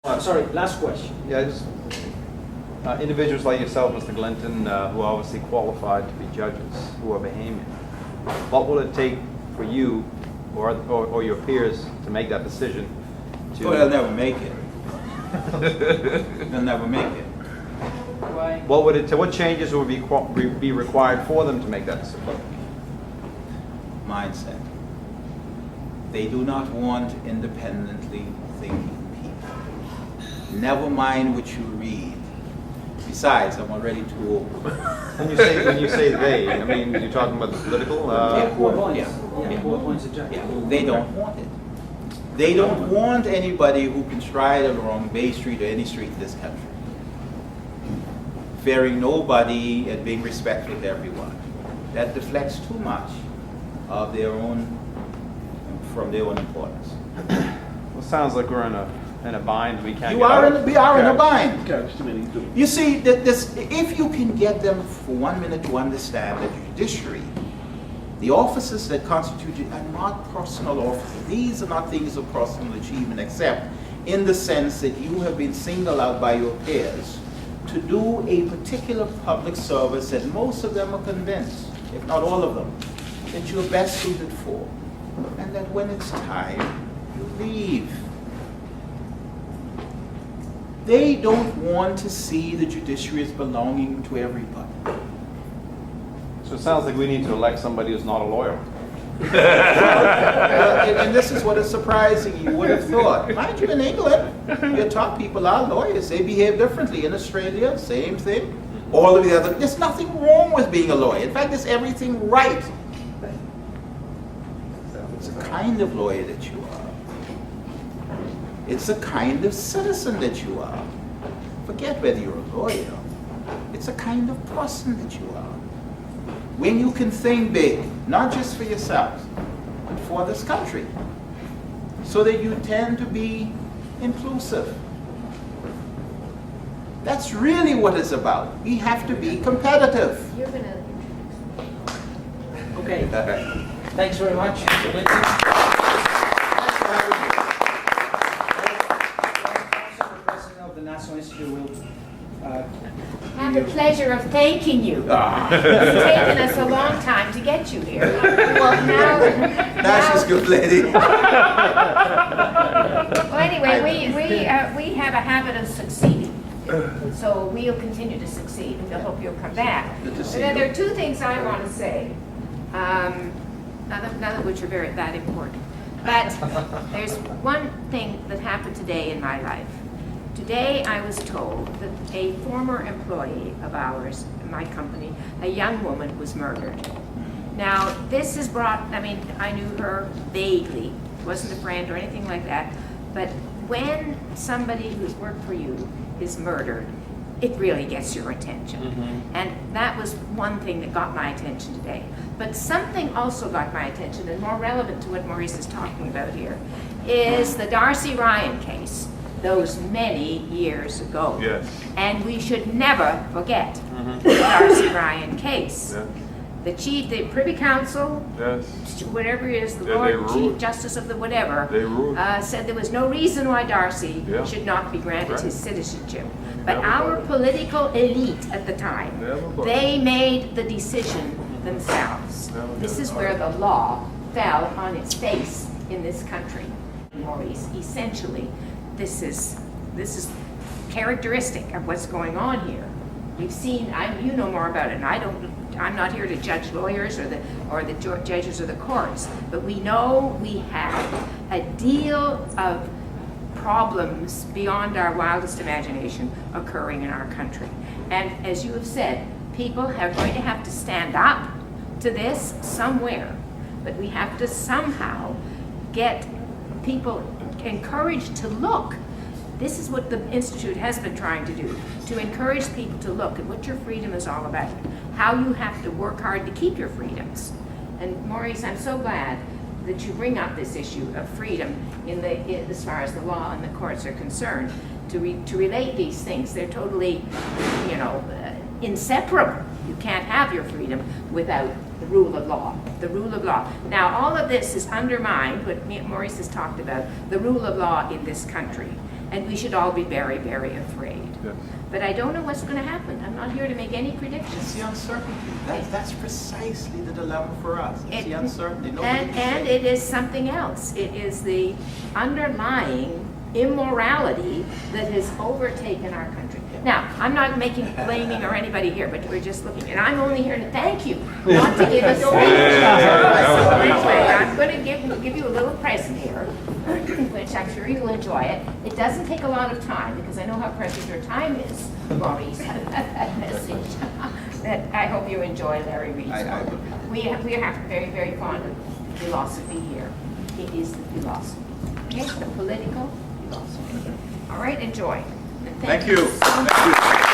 Sorry, last question. Yeah, just individuals like yourself, Mr. Glinton, who are obviously qualified to be judges, who are Bahamian. What will it take for you or your peers to make that decision? Oh, they'll never make it. They'll never make it. Why? What changes would be required for them to make that decision? Mindset. They do not want independently thinking people. Never mind what you read. Besides, I'm already too old. When you say they, I mean, you're talking about the political? 4 points. Yeah. 4 points objective. Yeah, they don't want it. They don't want anybody who can stride along Bay Street or any street in this country, fearing nobody and being respectful to everyone. That deflects too much of from their own importance. Well, it sounds like we're in a bind. We can't. We are in a bind. Catch too many too. You see, if you can get them for 1 minute to understand that the judiciary, the offices that constitute it are not personal offices. These are not things of personal achievement, except in the sense that you have been singled out by your peers to do a particular public service that most of them are convinced, if not all of them, that you're best suited for. And that when it's time, you leave. They don't want to see the judiciary as belonging to everybody. So it sounds like we need to elect somebody who's not a lawyer. And this is what is surprising. You would have thought. Mind you, in England, your top people are lawyers. They behave differently. In Australia, same thing. All of the other. There's nothing wrong with being a lawyer. In fact, there's everything right. It's a kind of lawyer that you are. It's a kind of citizen that you are. Forget whether you're a lawyer. It's a kind of person that you are. When you can think big, not just for yourself, but for this country, so that you tend to be inclusive. That's really what it's about. We have to be competitive. You're going to Okay. Thanks very much, Mr. Glinton. President of the Nassau Institute will have the pleasure of thanking you. It's taken us a long time to get you here. Well, Now she's good lady. Well, anyway, we have a habit of succeeding. So we'll continue to succeed, and I hope you'll come back. Good to But see then you. there are two things I want to say, none of which are that important. But there's one thing that happened today in my life. Today I was told that a former employee of ours, in my company, a young woman, was murdered. Now, this has brought, I knew her vaguely, wasn't a friend or anything like that, but when somebody who's worked for you is murdered, it really gets your attention. Mm-hmm. And that was one thing that got my attention today. But something also got my attention, and more relevant to what Maurice is talking about here, is the Darcy Ryan case, those many years ago. Yes. And we should never forget Mm-hmm. the Darcy Ryan case. Yes. The Privy Council, Yes. whatever it is, the Yeah, Lord they Chief ruled. Justice of the whatever, They ruled. said there was no reason why Darcy Yeah. should not be granted Right. his citizenship. But Never our thought it. political elite at the time, Never thought they made the decision themselves. Never This did. is where the law fell on its face in this country. Maurice, essentially, this is characteristic of what's going on here. We've seen, you know more about it, and I'm not here to judge lawyers or the judges or the courts, but we know we have a deal of problems beyond our wildest imagination occurring in our country. And as you have said, people are going to have to stand up to this somewhere, but we have to somehow get people encouraged to look. This is what the Institute has been trying to do, to encourage people to look at what your freedom is all about, how you have to work hard to keep your freedoms. And Maurice, I'm so glad that you bring up this issue of freedom as far as the law and the courts are concerned, to relate these things. They're totally, inseparable. You can't have your freedom without the rule of law. The rule of law. Now, all of this is undermined, what Maurice has talked about, the rule of law in this country. and we should all be very, very afraid. Yes. But I don't know what's going to happen. I'm not here to make any It's predictions. the uncertainty. That's precisely the dilemma for us. It's the uncertainty. Nobody And can say. it is something else. It is the underlying immorality that has overtaken our country. Now, I'm not blaming or anybody here, but we're just looking, and I'm only here to thank you, not to give us a So anyway, I'm going to give you a little present here, which I'm sure you'll enjoy it. It doesn't take a lot of time, because I know how precious your time is, Maurice, that message. That I hope you enjoy Larry Reed's I book. will. We are very, very fond of philosophy here. It is the philosophy. Okay, the political philosophy. All right, enjoy. And Thank you. so much. Thank you.